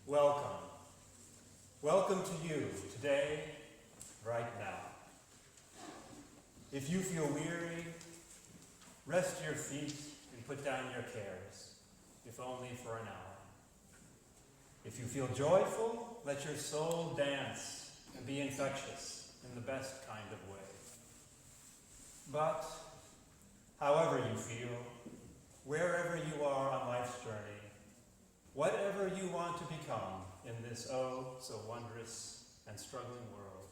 Welcome. Welcome to you today, right now. If you feel weary, rest your feet and put down your cares, if only for an hour. If you feel joyful, let your soul dance and be infectious in the best kind of way. But, however you feel, wherever you are on life's journey, whatever you want to become in this oh so wondrous and struggling world,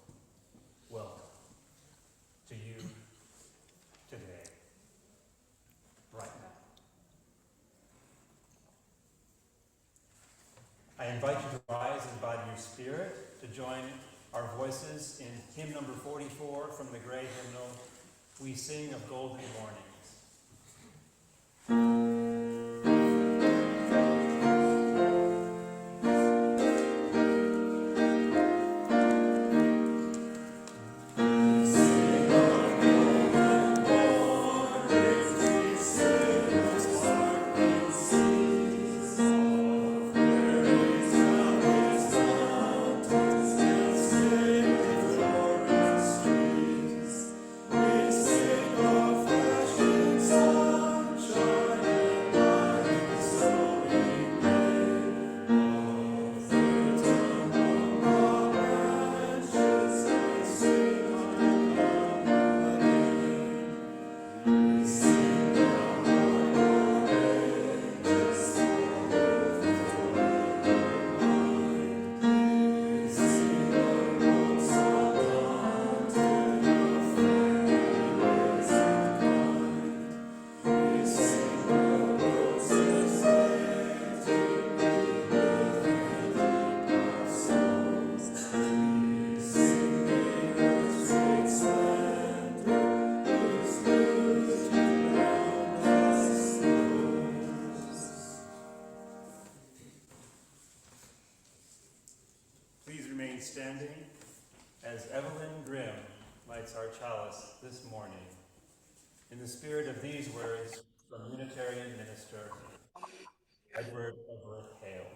welcome to you today, right now. I invite you to rise and body your spirit to join our voices in hymn number 44 from the Gray Hymnal, We Sing of Golden Mornings. Standing as Evelyn Grimm lights our chalice this morning in the spirit of these words from Unitarian minister Edward Everett Hale.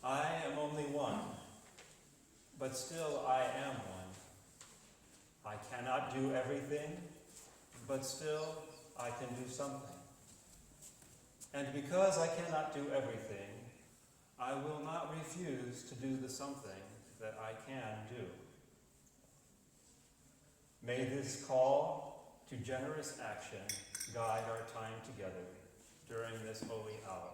I am only one, but still I am one. I cannot do everything, but still I can do something. And because I cannot do everything, I will not refuse to do the something that I can do. May this call to generous action guide our time together during this holy hour.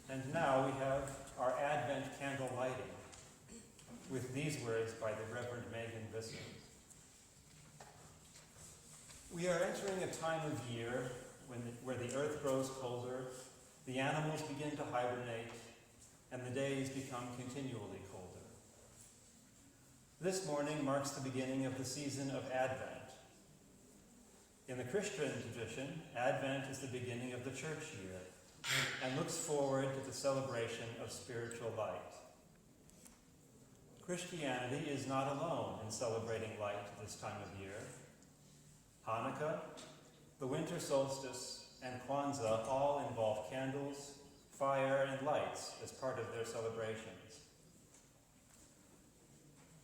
And now we have our Advent candle lighting with these words by the Reverend Megan Visser. We are entering a time of year where the earth grows colder, the animals begin to hibernate, and the days become continually colder. This morning marks the beginning of the season of Advent. In the Christian tradition, Advent is the beginning of the church year and looks forward to the celebration of spiritual light. Christianity is not alone in celebrating light this time of year. Hanukkah, the winter solstice, and Kwanzaa all involve candles, fire, and lights as part of their celebrations.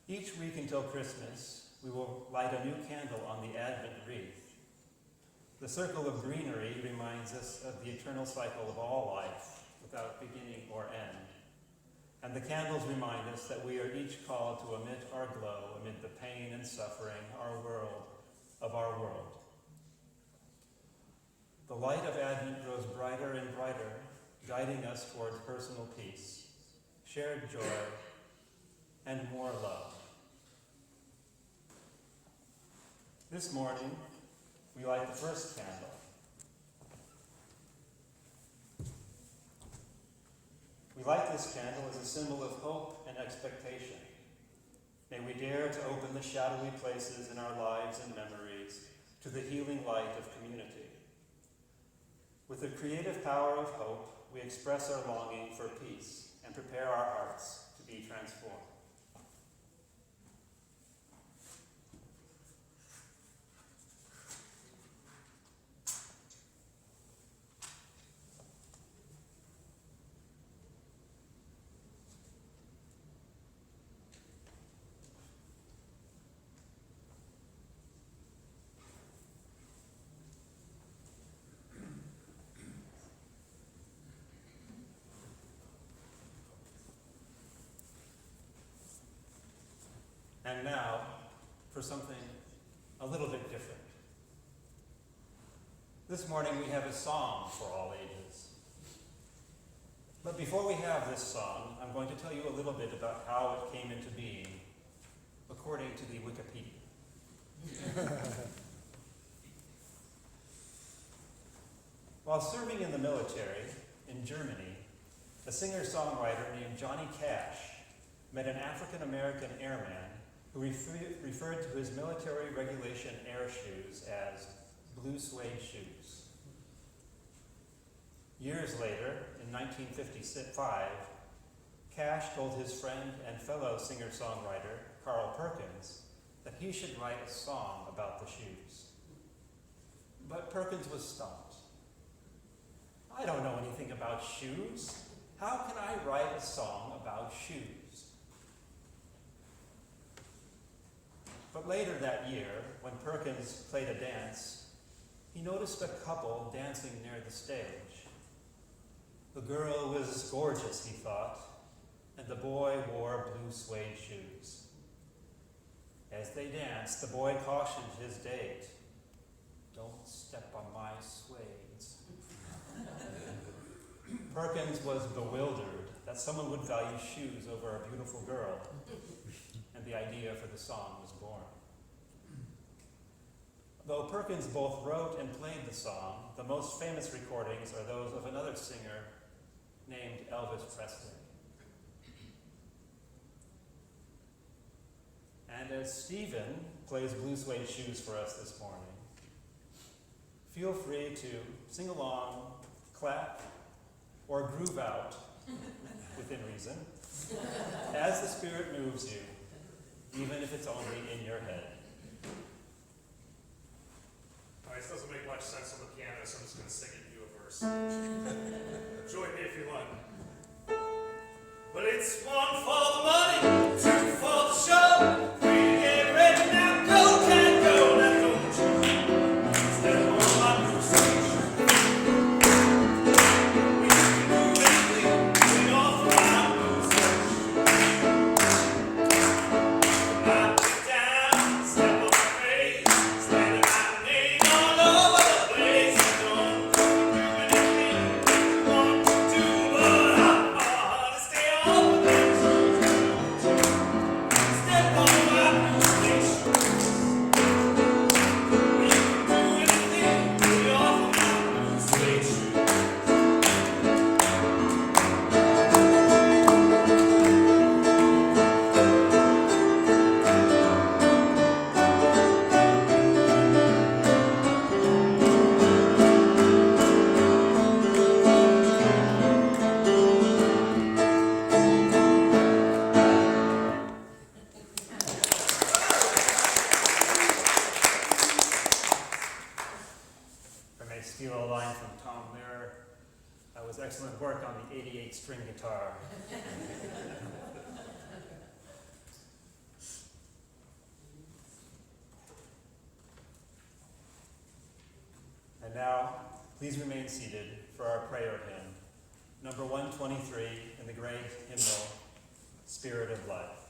Each week until Christmas, we will light a new candle on the Advent wreath. The circle of greenery reminds us of the eternal cycle of all life, without beginning or end. And the candles remind us that we are each called to emit our glow amid the pain and suffering of our world. The light of Advent grows brighter and brighter, guiding us towards personal peace, shared joy, and more love. This morning, we light the first candle. We light this candle as a symbol of hope and expectation. May we dare to open the shadowy places in our lives and memories to the healing light of community. With the creative power of hope, we express our longing for peace and prepare our hearts to be transformed. And now, for something a little bit different. This morning we have a song for all ages. But before we have this song, I'm going to tell you a little bit about how it came into being, according to the Wikipedia. While serving in the military in Germany, a singer-songwriter named Johnny Cash met an African-American airman who referred to his military regulation air shoes as blue suede shoes. Years later, in 1955, Cash told his friend and fellow singer-songwriter, Carl Perkins, that he should write a song about the shoes. But Perkins was stumped. I don't know anything about shoes. How can I write a song about shoes? But later that year, when Perkins played a dance, he noticed a couple dancing near the stage. The girl was gorgeous, he thought, and the boy wore blue suede shoes. As they danced, the boy cautioned his date, "Don't step on my suedes." Perkins was bewildered that someone would value shoes over a beautiful girl, and the idea for the song was born. Though Perkins both wrote and played the song, the most famous recordings are those of another singer named Elvis Presley. And as Stephen plays Blue Suede Shoes for us this morning, feel free to sing along, clap, or groove out, within reason, as the Spirit moves you, even if it's only in your head. All right, this doesn't make much sense on the piano, so I'm just going to sing it and do a verse. Join me if you like. But it's one for the money, two for the show. We get ready now, go, can't go, let's go to church. Step on my blue stage. We can do anything, we off my blue stage. I get down, step on my face, standing my name all over the place. Don't do anything you want to do, but I'm hard to stay on the place. Please remain seated for our prayer hymn, number 123 in the great hymnal, Spirit of Life.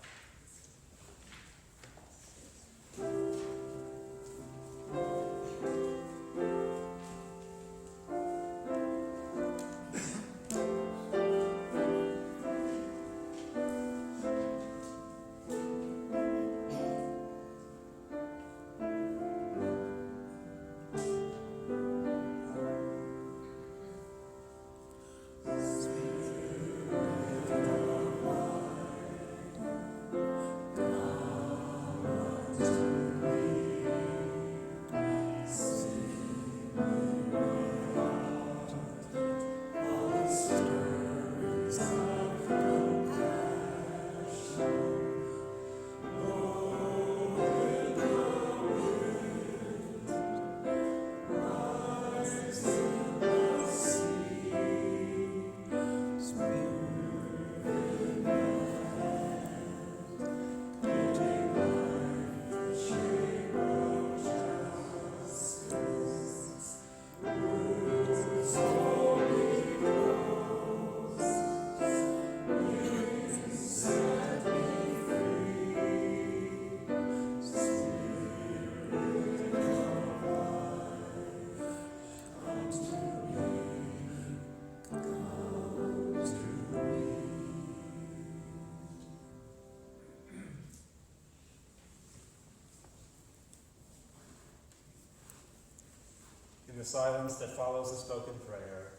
In the silence that follows the spoken prayer,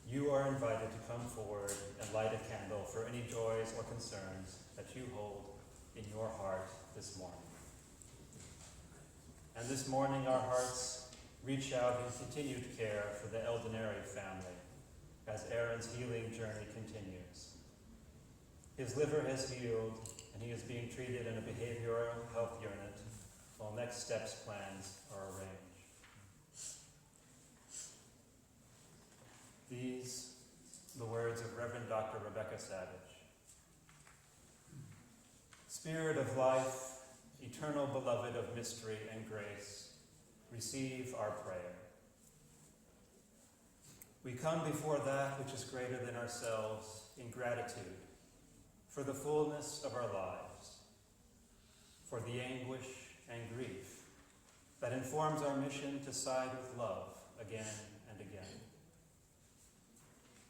you are invited to come forward and light a candle for any joys or concerns that you hold in your heart this morning. And this morning our hearts reach out in continued care for the Eldoneri family as Aaron's healing journey continues. His liver has healed and he is being treated in a behavioral health unit while next steps plans are arranged. These, the words of Reverend Dr. Rebecca Savage. Spirit of life, eternal beloved of mystery and grace, receive our prayer. We come before that which is greater than ourselves in gratitude for the fullness of our lives, for the anguish and grief that informs our mission to side with love again and again,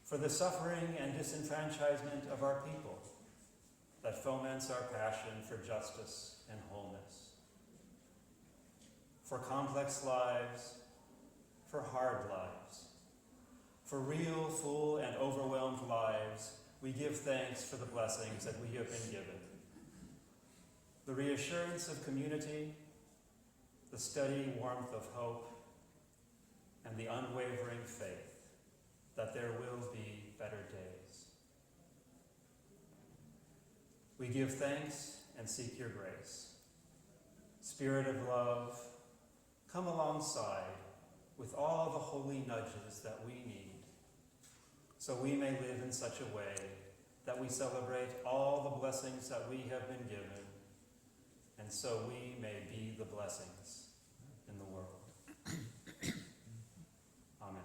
for the suffering and disenfranchisement of our people that foments our passion for justice and wholeness, for complex lives, for hard lives, for real, full, and overwhelmed lives. We give thanks for the blessings that we have been given. The reassurance of community, the steady warmth of hope, and the unwavering faith that there will be better days. We give thanks and seek your grace. Spirit of love, come alongside with all the holy nudges that we need, so we may live in such a way that we celebrate all the blessings that we have been given, and so we may be the blessings in the world. Amen.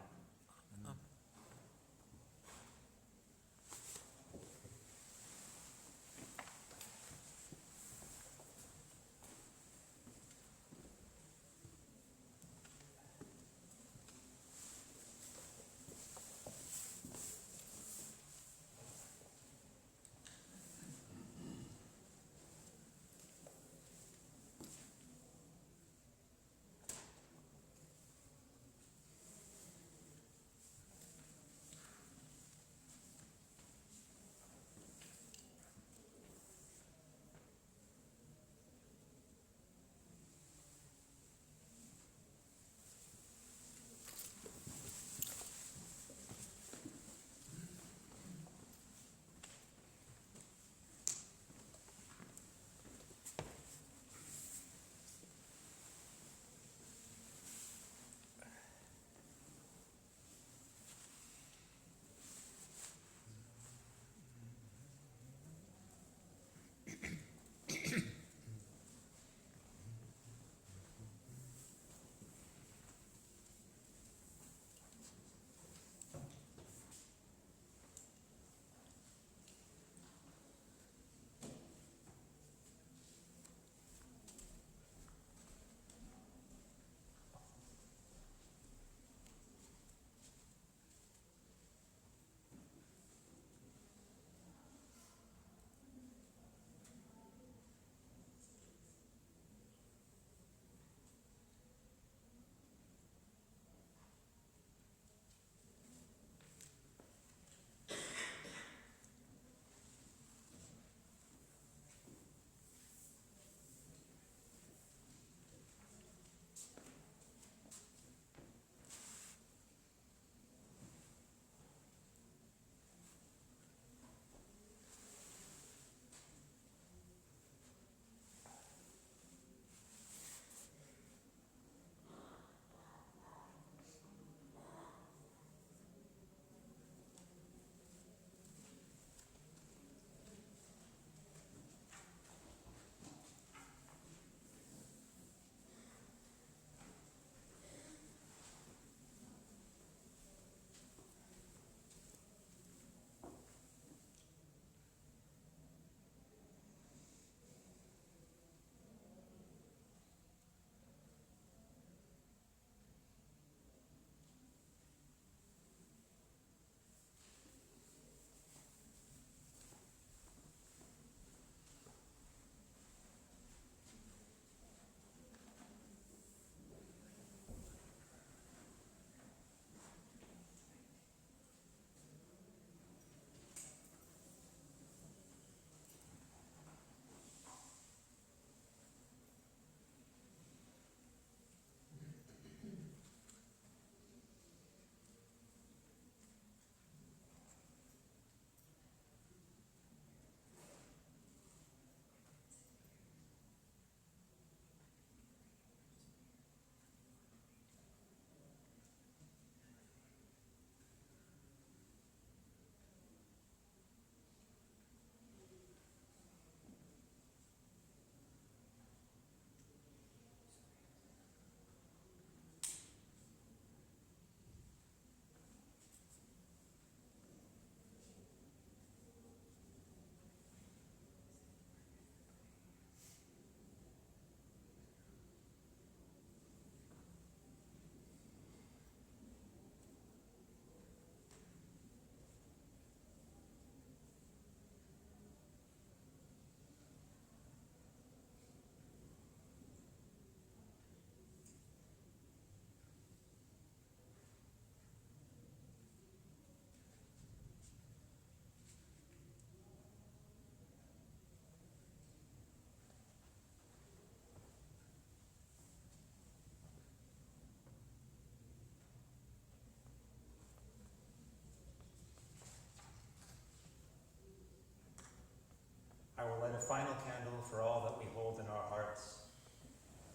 final candle for all that we hold in our hearts.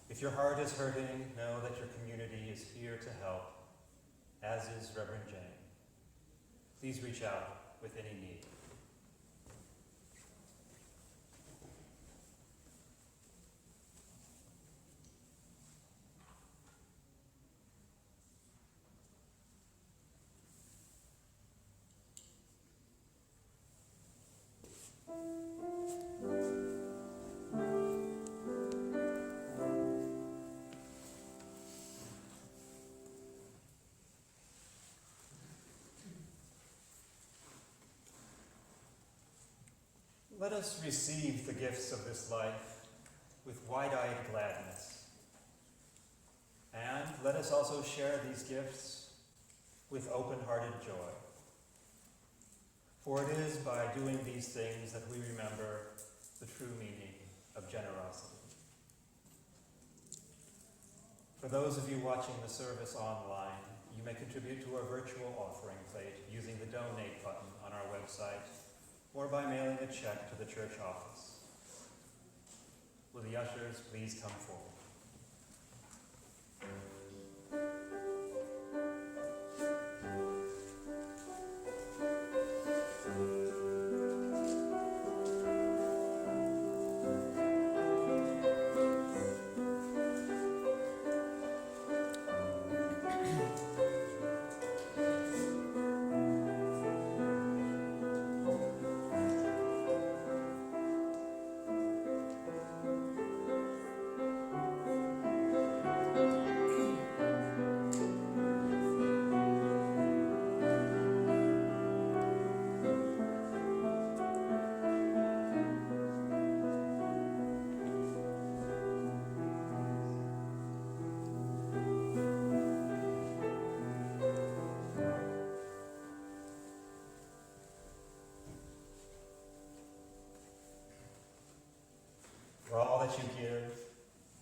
If your heart is hurting, know that your community is here to help, as is Reverend Jane. Please reach out with any need. Let us receive the gifts of this life with wide-eyed gladness. And let us also share these gifts with open-hearted joy. For it is by doing these things that we remember the true meaning of generosity. For those of you watching the service online, you may contribute to our virtual offering plate using the donate button on our website, or by mailing a check to the church office. Will the ushers please come forward? For all that you give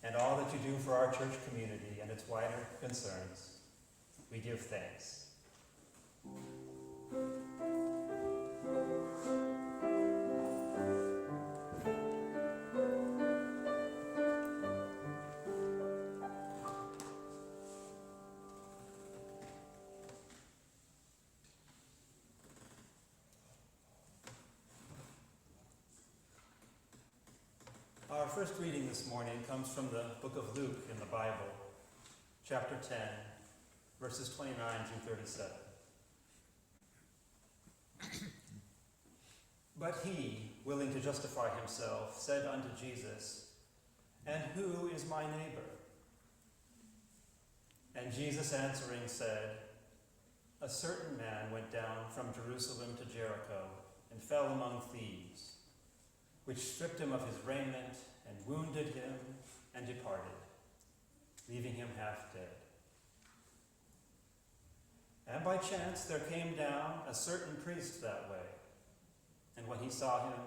and all that you do for our church community and its wider concerns, we give thanks. Our first reading this morning comes from the book of Luke in the Bible, chapter 10, verses 29 through 37. But he, willing to justify himself, said unto Jesus, And who is my neighbor? And Jesus answering said, A certain man went down from Jerusalem to Jericho, and fell among thieves, which stripped him of his raiment, and wounded him, and departed, leaving him half dead. And by chance there came down a certain priest that way, and when he saw him,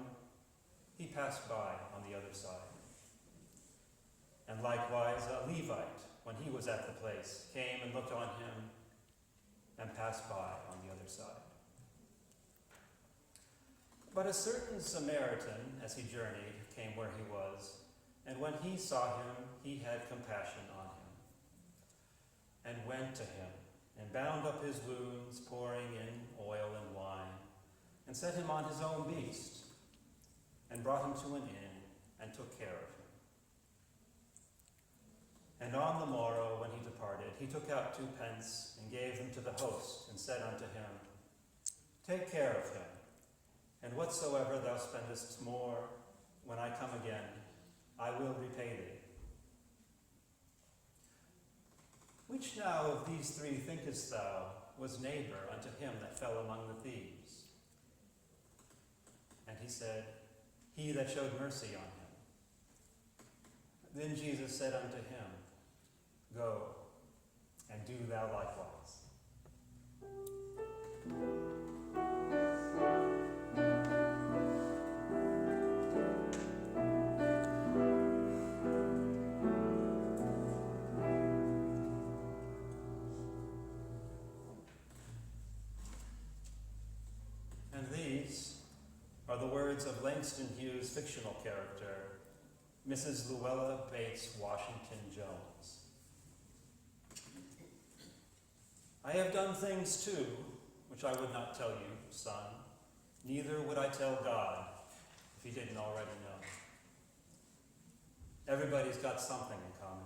he passed by on the other side. And likewise a Levite, when he was at the place, came and looked on him, and passed by on the other side. But a certain Samaritan, as he journeyed, came where he was, and when he saw him, he had compassion on him, and went to him, and bound up his wounds, pouring in oil and wine, and set him on his own beast, and brought him to an inn, and took care of him. And on the morrow, when he departed, he took out 2 pence, and gave them to the host, and said unto him, Take care of him, and whatsoever thou spendest more, when I come again, I will repay thee. Which now of these 3 thinkest thou was neighbor unto him that fell among the thieves? And he said, He that showed mercy on him. Then Jesus said unto him, Go, and do thou likewise. the words of Langston Hughes' fictional character, Mrs. Luella Bates Washington Jones. I have done things too, which I would not tell you, son. Neither would I tell God, if he didn't already know. Everybody's got something in common.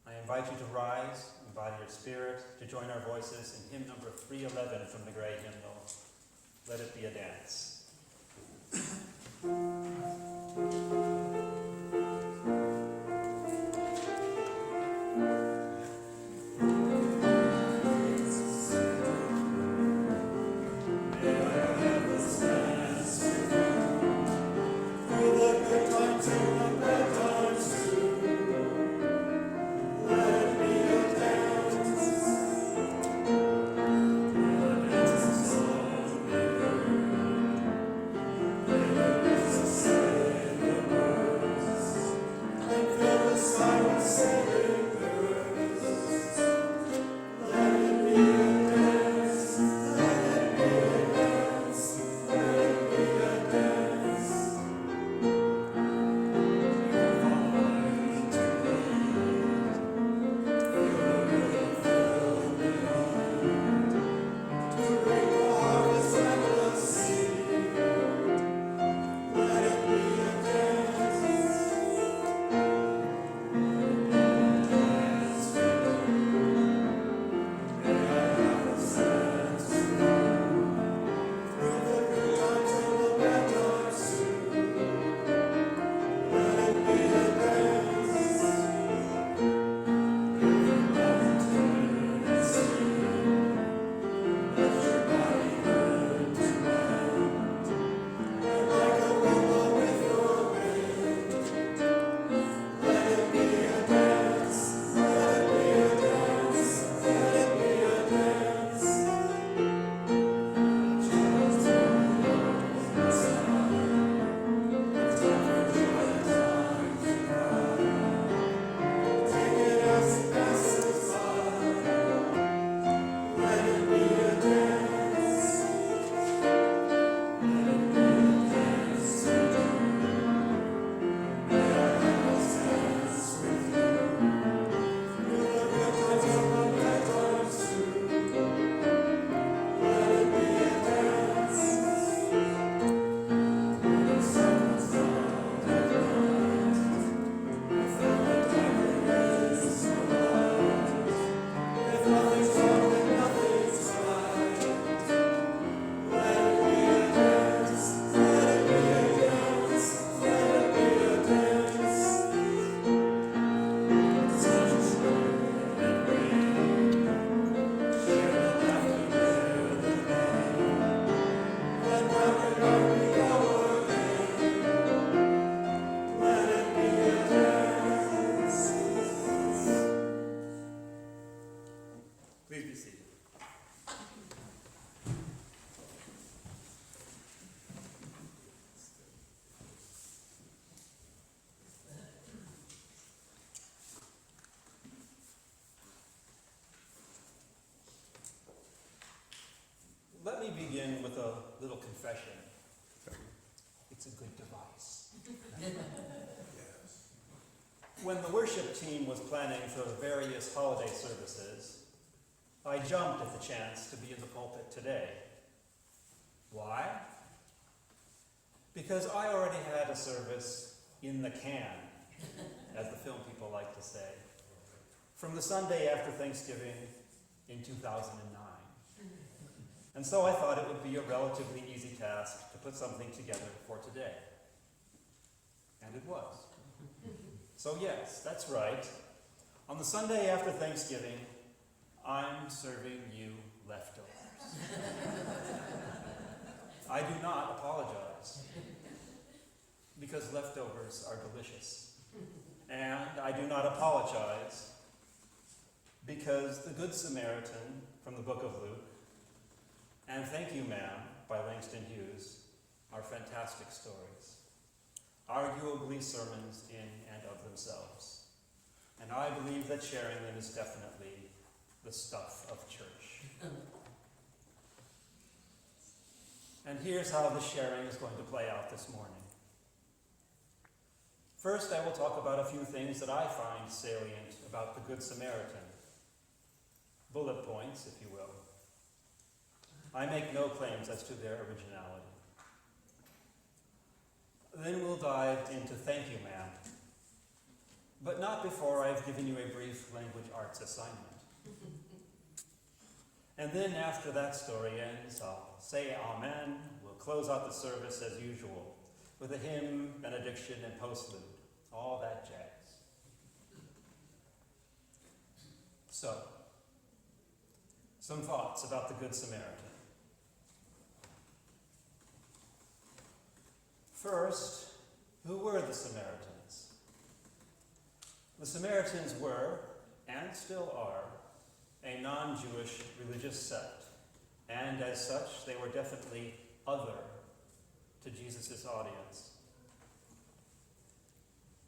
I invite you to rise, embody your spirit, to join our voices in hymn number 311 from the Gray Hymnal, Let It Be a Dance. Please be seated. Let me begin with a little confession. It's a good device. When the worship team was planning for the various holiday services, I jumped at the chance to be in the pulpit today. Why? Because I already had a service in the can, as the film people like to say, from the Sunday after Thanksgiving in 2009. And so I thought it would be a relatively easy task to put something together for today. And it was. So yes, that's right. On the Sunday after Thanksgiving, I'm serving you leftovers. I do not apologize, because leftovers are delicious. And I do not apologize, because The Good Samaritan from the Book of Luke and Thank You, Ma'am by Langston Hughes are fantastic stories, arguably sermons in and of themselves. And I believe that sharing them is definitely the stuff of church. And here's how the sharing is going to play out this morning. First, I will talk about a few things that I find salient about the Good Samaritan. Bullet points, if you will. I make no claims as to their originality. Then we'll dive into Thank You, Ma'am. But not before I've given you a brief language arts assignment. And then after that story ends, I'll say Amen. We'll close out the service as usual with a hymn, benediction, and postlude. All that jazz. So, some thoughts about the Good Samaritan. First, who were the Samaritans? The Samaritans were, and still are, a non-Jewish religious sect, and as such, they were definitely other to Jesus' audience.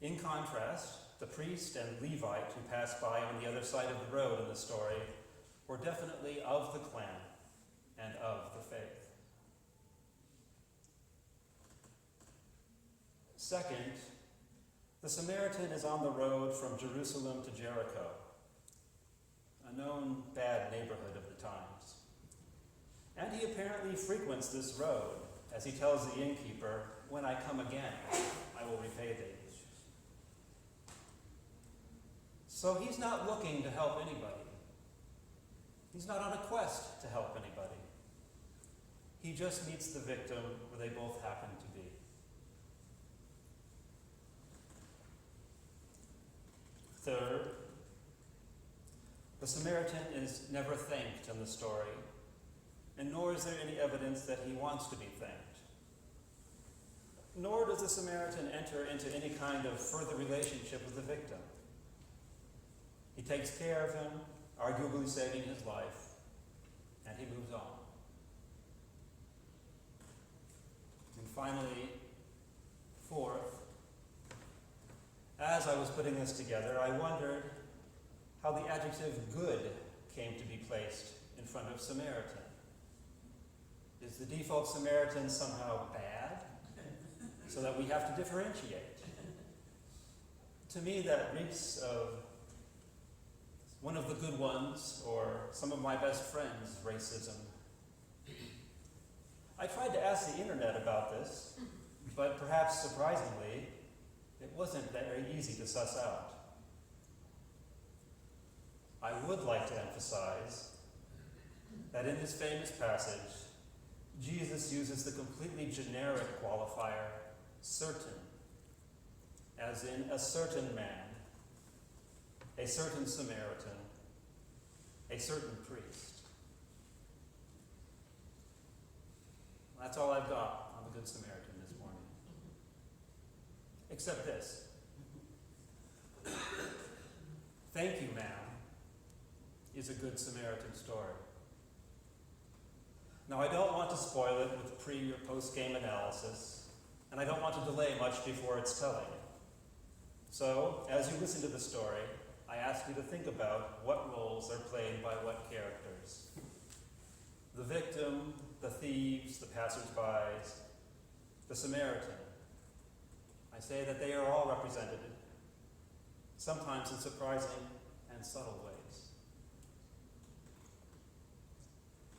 In contrast, the priest and Levite who passed by on the other side of the road in the story were definitely of the clan and of the faith. Second, the Samaritan is on the road from Jerusalem to Jericho, a known bad neighborhood of the times. And he apparently frequents this road, as he tells the innkeeper, "When I come again, I will repay thee." So he's not looking to help anybody. He's not on a quest to help anybody. He just meets the victim where they both happen to be. Third, the Samaritan is never thanked in the story, and nor is there any evidence that he wants to be thanked. Nor does the Samaritan enter into any kind of further relationship with the victim. He takes care of him, arguably saving his life, and he moves on. And finally, fourth, as I was putting this together, I wondered how the adjective good came to be placed in front of Samaritan. Is the default Samaritan somehow bad, so that we have to differentiate? To me, that reeks of one of the good ones, or some of my best friends' racism. I tried to ask the internet about this, but perhaps surprisingly, it wasn't very easy to suss out. I would like to emphasize that in this famous passage, Jesus uses the completely generic qualifier, certain, as in a certain man, a certain Samaritan, a certain priest. That's all I've got on the Good Samaritan this morning. Except this. Thank You, Ma'am is a Good Samaritan story. Now, I don't want to spoil it with pre- or post-game analysis, and I don't want to delay much before its telling. So, as you listen to the story, I ask you to think about what roles are played by what characters. The victim, the thieves, the passers-by, the Samaritan. I say that they are all represented, sometimes in surprising and subtle ways.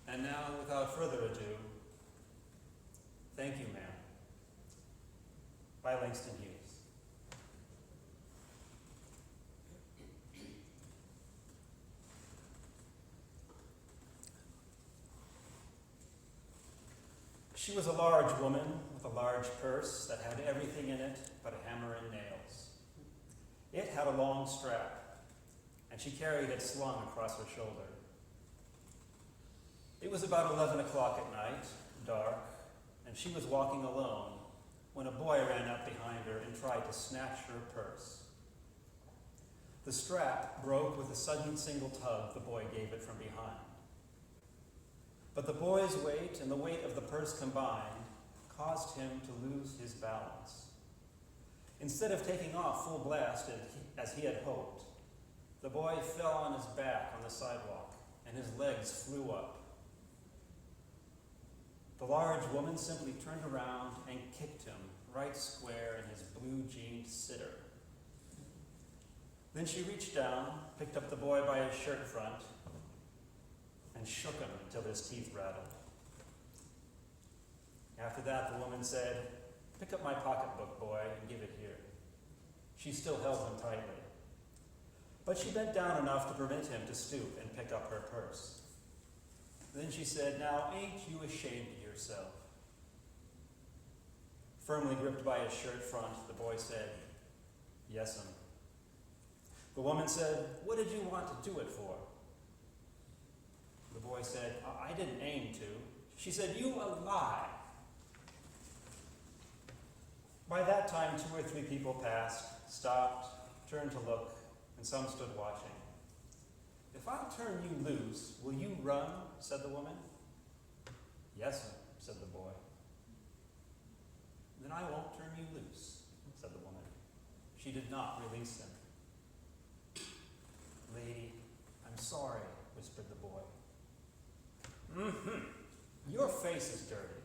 And now, without further ado, Thank You, Ma'am, by Langston Hughes. She was a large woman with a large purse that had everything in it but a hammer and nails. It had a long strap, and she carried it slung across her shoulder. It was about 11 o'clock at night, dark, and she was walking alone when a boy ran up behind her and tried to snatch her purse. The strap broke with a sudden single tug the boy gave it from behind. But the boy's weight and the weight of the purse combined caused him to lose his balance. Instead of taking off full blast as he had hoped, The boy fell on his back on the sidewalk, and his legs flew up. The large woman simply turned around and kicked him right square in his blue-jeaned sitter. Then she reached down, picked up the boy by his shirt front, and shook him until his teeth rattled. After that, the woman said, "Pick up my pocketbook, boy, and give it here." She still held him tightly, but she bent down enough to permit him to stoop and pick up her purse. Then she said, "Now, ain't you ashamed of yourself?" Firmly gripped by his shirt front, the boy said, "Yes'm." The woman said, "What did you want to do it for?" The boy said, "I didn't aim to." She said, "You a lie." By that time, 2 or 3 people passed, stopped, turned to look, and some stood watching. "If I turn you loose, will you run?" said the woman. "Yes'm," said the boy. "Then I won't turn you loose," said the woman. She did not release him. "Lady, I'm sorry," whispered the boy. Your face is dirty.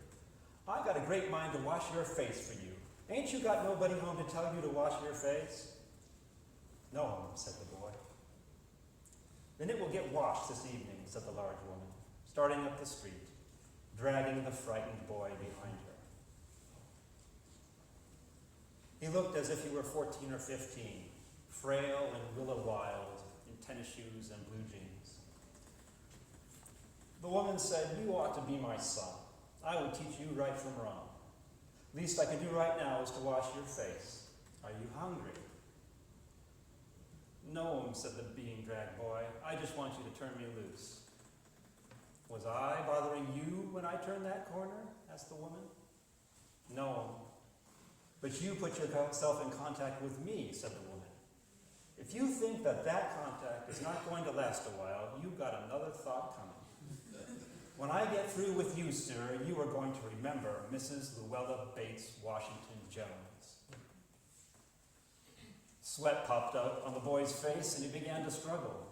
I got a great mind to wash your face for you. Ain't you got nobody home to tell you to wash your face?" "No," said the boy. "Then it will get washed this evening," said the large woman, starting up the street, dragging the frightened boy behind her. He looked as if he were 14 or 15, frail and willow-wild, in tennis shoes and blue jeans. The woman said, "You ought to be my son. I will teach you right from wrong. Least I can do right now is to wash your face. Are you hungry?" "No," said the being dragged boy. "I just want you to turn me loose." "Was I bothering you when I turned that corner?" asked the woman. "No, but you put yourself in contact with me," said the woman. "If you think that contact is not going to last a while, you've got another thought coming. When I get through with you, sir, you are going to remember Mrs. Luella Bates Washington Jones." Sweat popped up on the boy's face, and he began to struggle.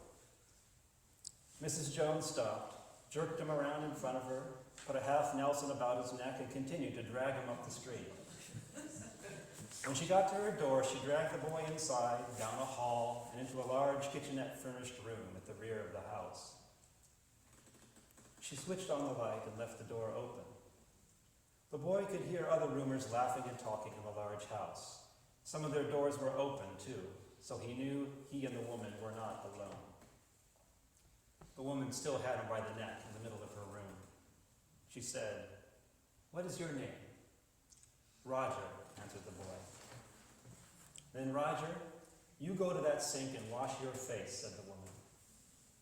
Mrs. Jones stopped, jerked him around in front of her, put a half Nelson about his neck, and continued to drag him up the street. When she got to her door, she dragged the boy inside, down a hall, and into a large kitchenette-furnished room at the rear of the house. She switched on the light and left the door open. The boy could hear other roomers laughing and talking in the large house. Some of their doors were open, too, so he knew he and the woman were not alone. The woman still had him by the neck in the middle of her room. She said, "What is your name?" "Roger," answered the boy. "Then, Roger, you go to that sink and wash your face," said the woman.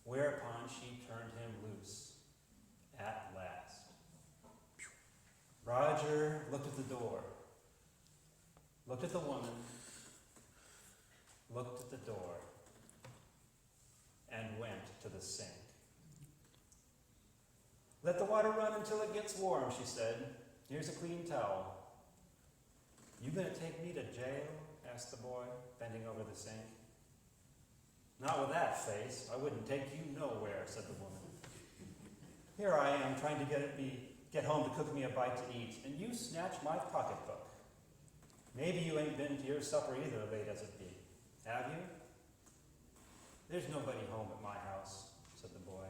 Whereupon she turned him loose. At last. Roger looked at the door, looked at the woman, looked at the door, and went to the sink. "Let the water run until it gets warm," she said. "Here's a clean towel." "You gonna take me to jail?" asked the boy, bending over the sink. "Not with that face. I wouldn't take you nowhere," said the woman. "Here I am trying to get home to cook me a bite to eat, and you snatch my pocketbook. Maybe you ain't been to your supper either, late as it be. Have you?" "There's nobody home at my house," said the boy.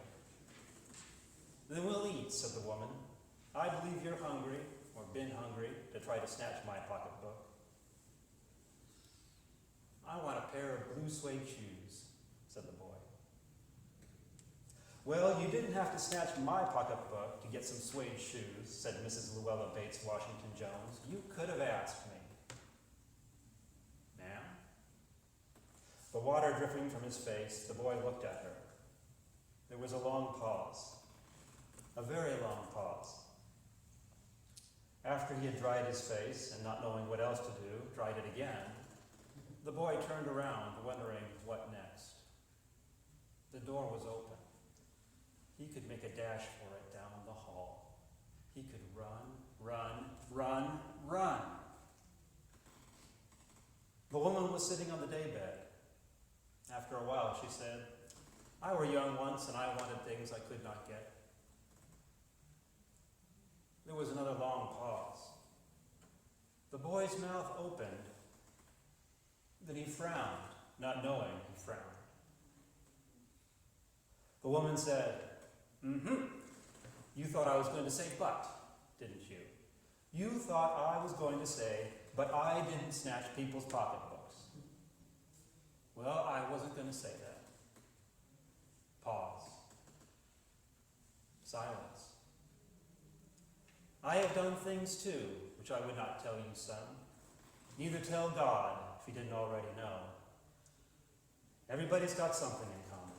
"Then we'll eat," said the woman. "I believe you're hungry, or been hungry, to try to snatch my pocketbook." "I want a pair of blue suede shoes," said the boy. "Well, you didn't have to snatch my pocketbook to get some suede shoes," said Mrs. Luella Bates Washington Jones. "You could have asked me." "Ma'am?" The water dripping from his face, the boy looked at her. There was a long pause, a very long pause. After he had dried his face, and not knowing what else to do, dried it again, the boy turned around, wondering what next. The door was open. He could make a dash for it down the hall. He could run, run, run, run. The woman was sitting on the daybed. After a while, she said, I were young once and I wanted things I could not get. There was another long pause. The boy's mouth opened. Then he frowned, not knowing he frowned. The woman said, You thought I was going to say but, didn't you? You thought I was going to say, but I didn't snatch people's pocketbooks. Well, I wasn't going to say that. Pause. Silence. I have done things too, which I would not tell you, son. Neither tell God, if you didn't already know. Everybody's got something in common.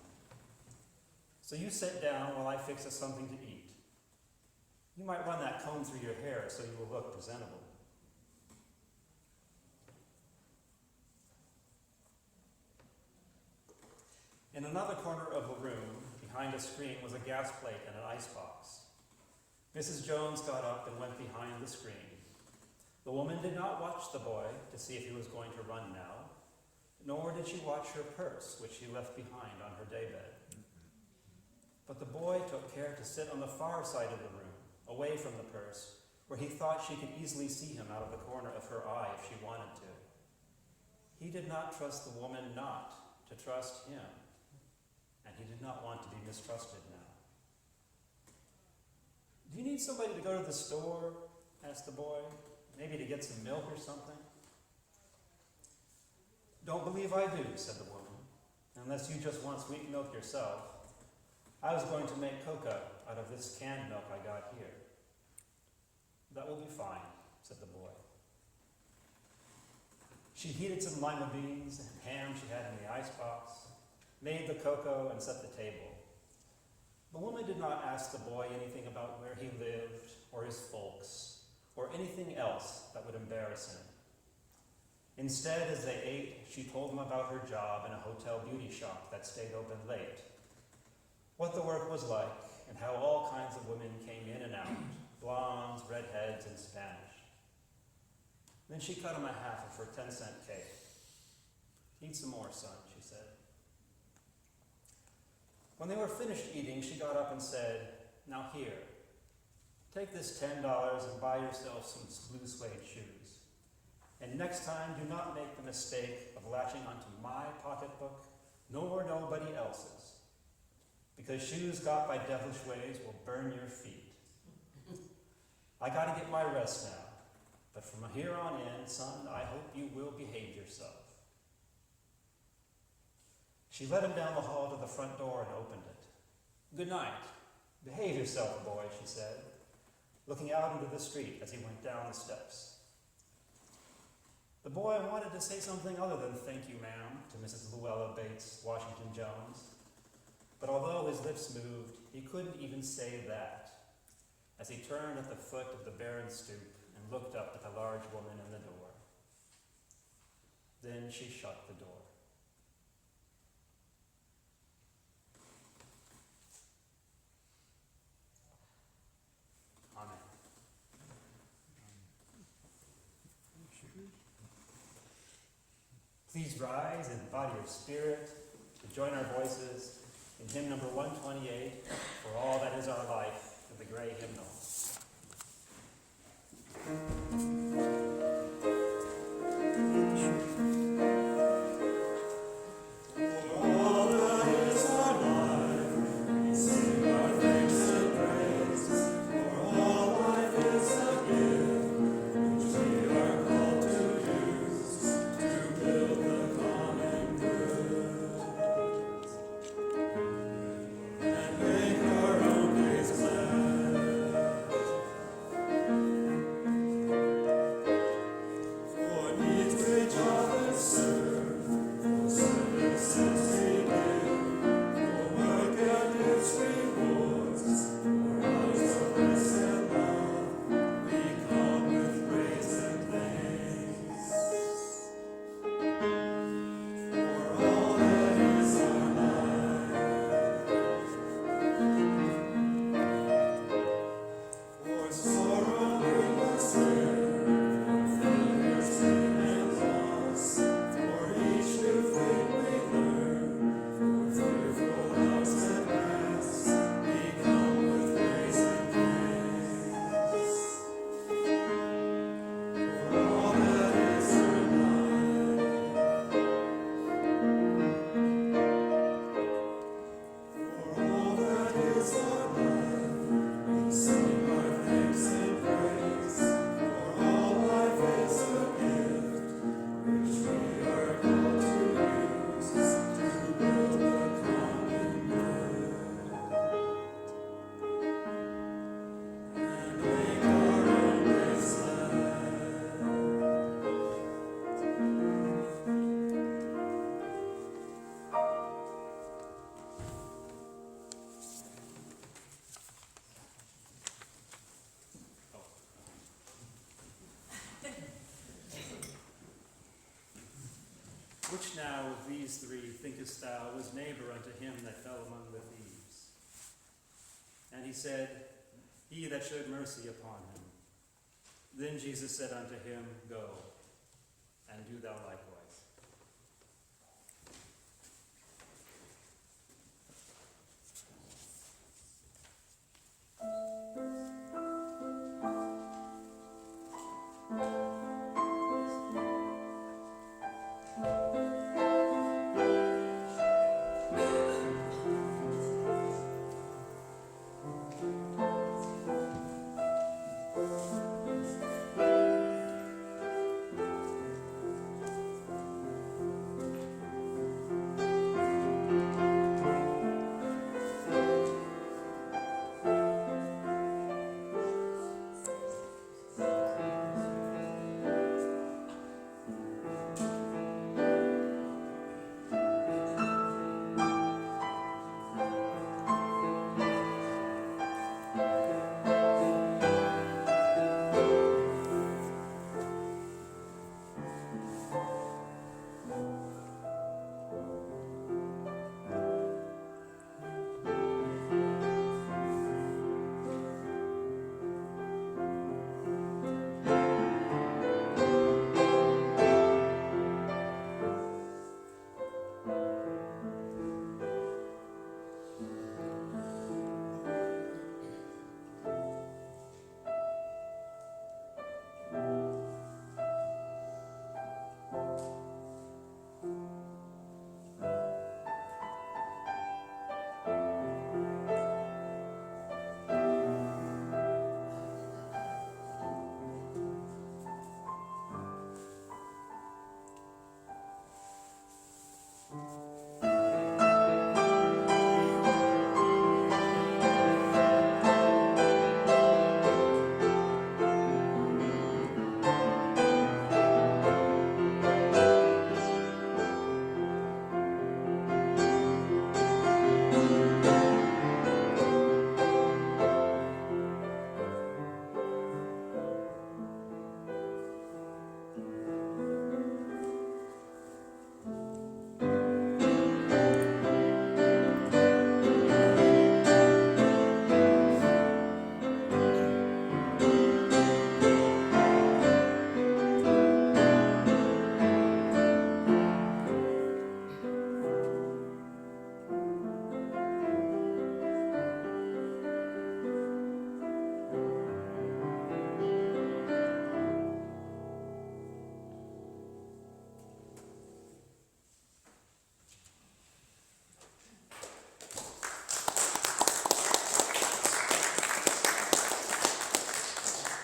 So you sit down while I fix us something to eat. You might run that comb through your hair so you will look presentable. In another corner of the room, behind a screen, was a gas plate and an icebox. Mrs. Jones got up and went behind the screen. The woman did not watch the boy to see if he was going to run now, nor did she watch her purse, which she left behind on her daybed. But the boy took care to sit on the far side of the room, away from the purse, where he thought she could easily see him out of the corner of her eye if she wanted to. He did not trust the woman not to trust him, and he did not want to be mistrusted now. Do you need somebody to go to the store? Asked the boy. Maybe to get some milk or something? Don't believe I do, said the woman, unless you just want sweet milk yourself. I was going to make cocoa out of this canned milk I got here. That will be fine, said the boy. She heated some lima beans and ham she had in the icebox, made the cocoa, and set the table. The woman did not ask the boy anything about where he lived, or his folks, or anything else that would embarrass him. Instead, as they ate, she told him about her job in a hotel beauty shop that stayed open late, what the work was like, and how all kinds of women came in and out, blondes, redheads, and Spanish. Then she cut him a half of her 10-cent cake. Eat some more, son, she said. When they were finished eating, she got up and said, Now here, take this $10 and buy yourself some blue suede shoes. And next time, do not make the mistake of latching onto my pocketbook, nor nobody else's. Because shoes got by devilish ways will burn your feet. I gotta get my rest now, but from here on in, son, I hope you will behave yourself. She led him down the hall to the front door and opened it. Good night. Behave yourself, boy, she said, looking out into the street as he went down the steps. The boy wanted to say something other than thank you, ma'am, to Mrs. Luella Bates Washington Jones. But although his lips moved, he couldn't even say that, as he turned at the foot of the barren stoop and looked up at the large woman in the door. Then she shut the door. Amen. Please rise in body or spirit to join our voices in hymn number 128, For All That Is Our Life, of the Gray Hymnal. Which now of these three thinkest thou was neighbor unto him that fell among the thieves? And he said, He that showed mercy upon him. Then Jesus said unto him, Go, and do thou likewise.